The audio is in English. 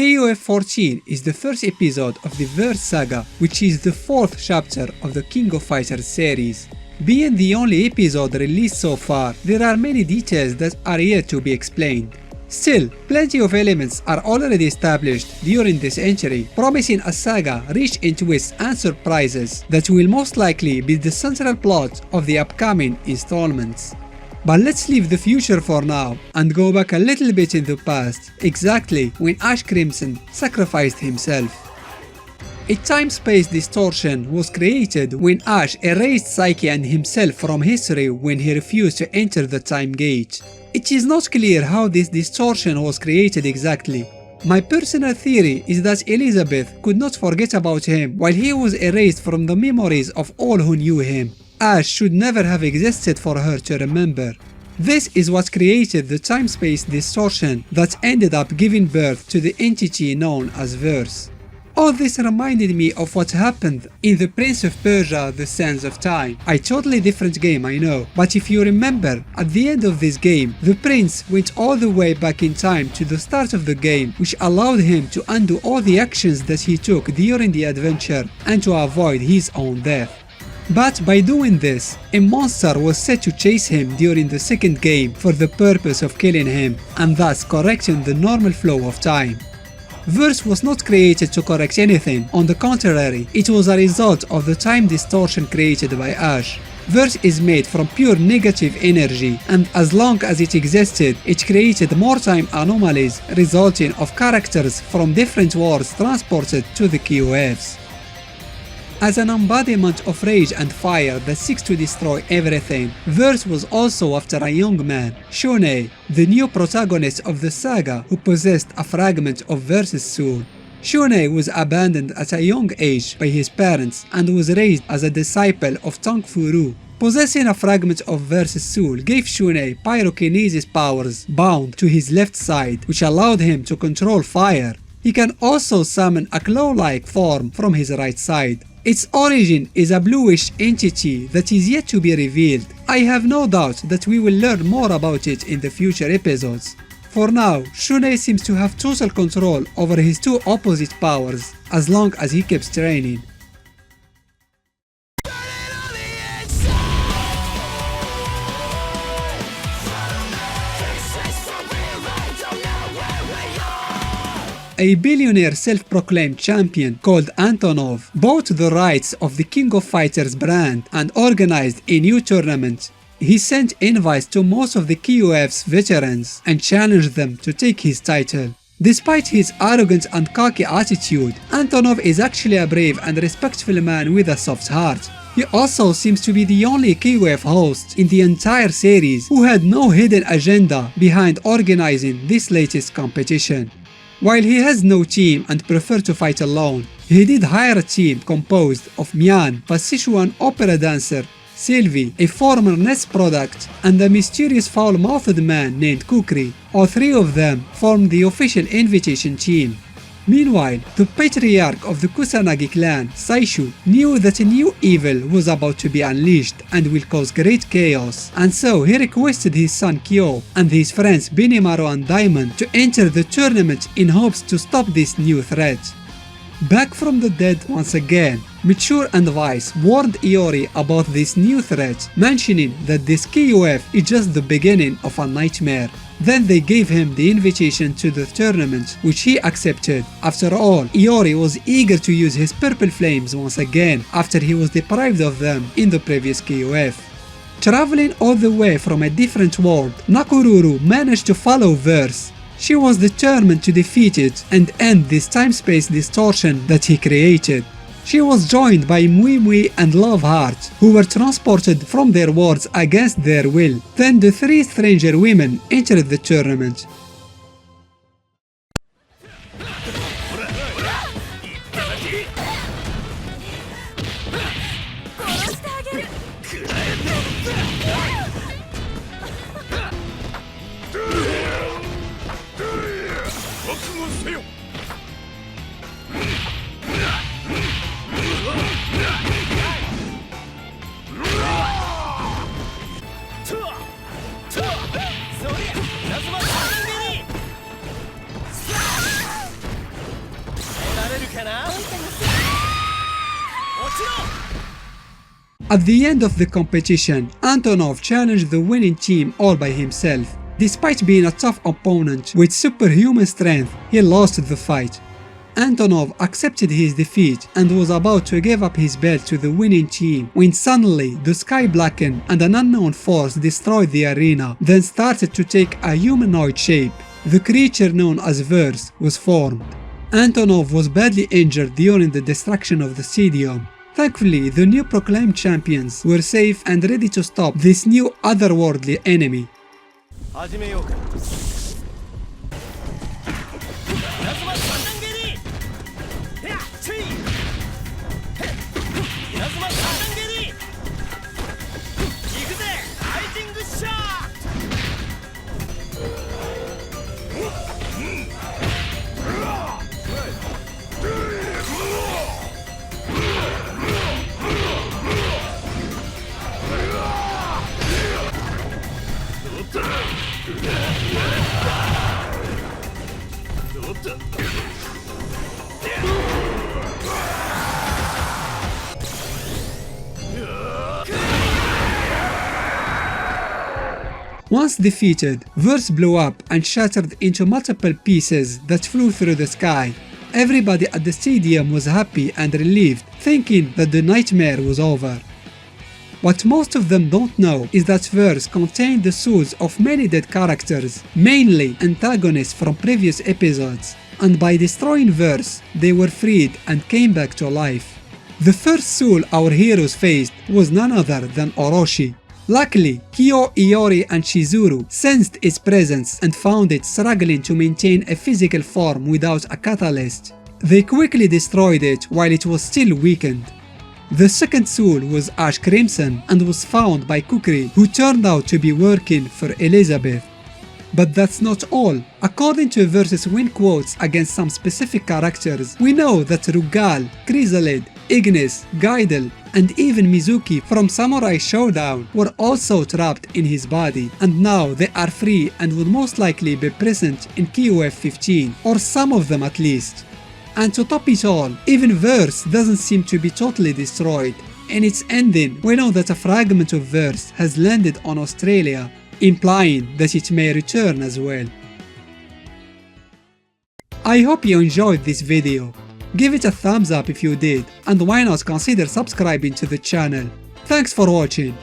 KOF 14 is the first episode of the Verse Saga, which is the fourth chapter of the King of Fighters series. Being the only episode released so far, there are many details that are yet to be explained. Still, plenty of elements are already established during this entry, promising a saga rich in twists and surprises that will most likely be the central plot of the upcoming installments. But let's leave the future for now and go back a little bit in the past, exactly when Ash Crimson sacrificed himself. A time-space distortion was created when Ash erased Psyche and himself from history when he refused to enter the time gate. It is not clear how this distortion was created exactly. My personal theory is that Elizabeth could not forget about him while he was erased from the memories of all who knew him. Ash should never have existed for her to remember. This is what created the time-space distortion that ended up giving birth to the entity known as Verse. All this reminded me of what happened in The Prince of Persia: The Sands of Time. A totally different game, I know, but if you remember, at the end of this game, the prince went all the way back in time to the start of the game, which allowed him to undo all the actions that he took during the adventure and to avoid his own death. But by doing this, a monster was set to chase him during the second game for the purpose of killing him, and thus correcting the normal flow of time. Verse was not created to correct anything, on the contrary, it was a result of the time distortion created by Ash. Verse is made from pure negative energy, and as long as it existed, it created more time anomalies, resulting of characters from different worlds transported to the KOFs. As an embodiment of rage and fire that seeks to destroy everything, Verse was also after a young man, Shun'ei, the new protagonist of the saga who possessed a fragment of Verse's soul. Shun'ei was abandoned at a young age by his parents and was raised as a disciple of Tang Furu. Possessing a fragment of Verse's soul gave Shun'ei pyrokinesis powers bound to his left side, which allowed him to control fire. He can also summon a claw-like form from his right side. Its origin is a bluish entity that is yet to be revealed. I have no doubt that we will learn more about it in the future episodes. For now, Shun'ei seems to have total control over his two opposite powers, as long as he keeps training. A billionaire self-proclaimed champion called Antonov bought the rights of the King of Fighters brand and organized a new tournament. He sent invites to most of the KOF's veterans and challenged them to take his title. Despite his arrogant and cocky attitude, Antonov is actually a brave and respectful man with a soft heart. He also seems to be the only KOF host in the entire series who had no hidden agenda behind organizing this latest competition. While he has no team and prefers to fight alone, he did hire a team composed of Mian, a Sichuan opera dancer, Sylvie, a former NES product, and a mysterious foul-mouthed man named Kukri. All three of them formed the official invitation team. Meanwhile, the patriarch of the Kusanagi clan, Saishu, knew that a new evil was about to be unleashed and will cause great chaos, and so he requested his son Kyo and his friends Benimaru and Diamond to enter the tournament in hopes to stop this new threat. Back from the dead once again, Mature and Vice warned Iori about this new threat, mentioning that this KOF is just the beginning of a nightmare. Then they gave him the invitation to the tournament, which he accepted. After all, Iori was eager to use his purple flames once again after he was deprived of them in the previous KOF. Traveling all the way from a different world, Nakururu managed to follow Verse. She was determined to defeat it and end this time-space distortion that he created. She was joined by Mui Mui and Love Heart, who were transported from their worlds against their will. Then the three stranger women entered the tournament. At the end of the competition, Antonov challenged the winning team all by himself. Despite being a tough opponent with superhuman strength, he lost the fight. Antonov accepted his defeat and was about to give up his belt to the winning team when suddenly the sky blackened and an unknown force destroyed the arena, then started to take a humanoid shape. The creature known as Verse was formed. Antonov was badly injured during the destruction of the stadium. Thankfully, the new proclaimed champions were safe and ready to stop this new otherworldly enemy. Once defeated, Verse blew up and shattered into multiple pieces that flew through the sky. Everybody at the stadium was happy and relieved, thinking that the nightmare was over. What most of them don't know is that Verse contained the souls of many dead characters, mainly antagonists from previous episodes, and by destroying Verse, they were freed and came back to life. The first soul our heroes faced was none other than Orochi. Luckily, Kyo, Iori and Chizuru sensed its presence and found it struggling to maintain a physical form without a catalyst. They quickly destroyed it while it was still weakened. The second soul was Ash Crimson and was found by Kukri, who turned out to be working for Elizabeth. But that's not all. According to Verse's win quotes against some specific characters, we know that Rugal, Chrysalid, Ignis, Gaidel, and even Mizuki from Samurai Showdown were also trapped in his body, and now they are free and will most likely be present in KOF 15, or some of them at least. And to top it all, even Verse doesn't seem to be totally destroyed. In its ending, we know that a fragment of Verse has landed on Australia, implying that it may return as well. I hope you enjoyed this video. Give it a thumbs up if you did, and why not consider subscribing to the channel. Thanks for watching.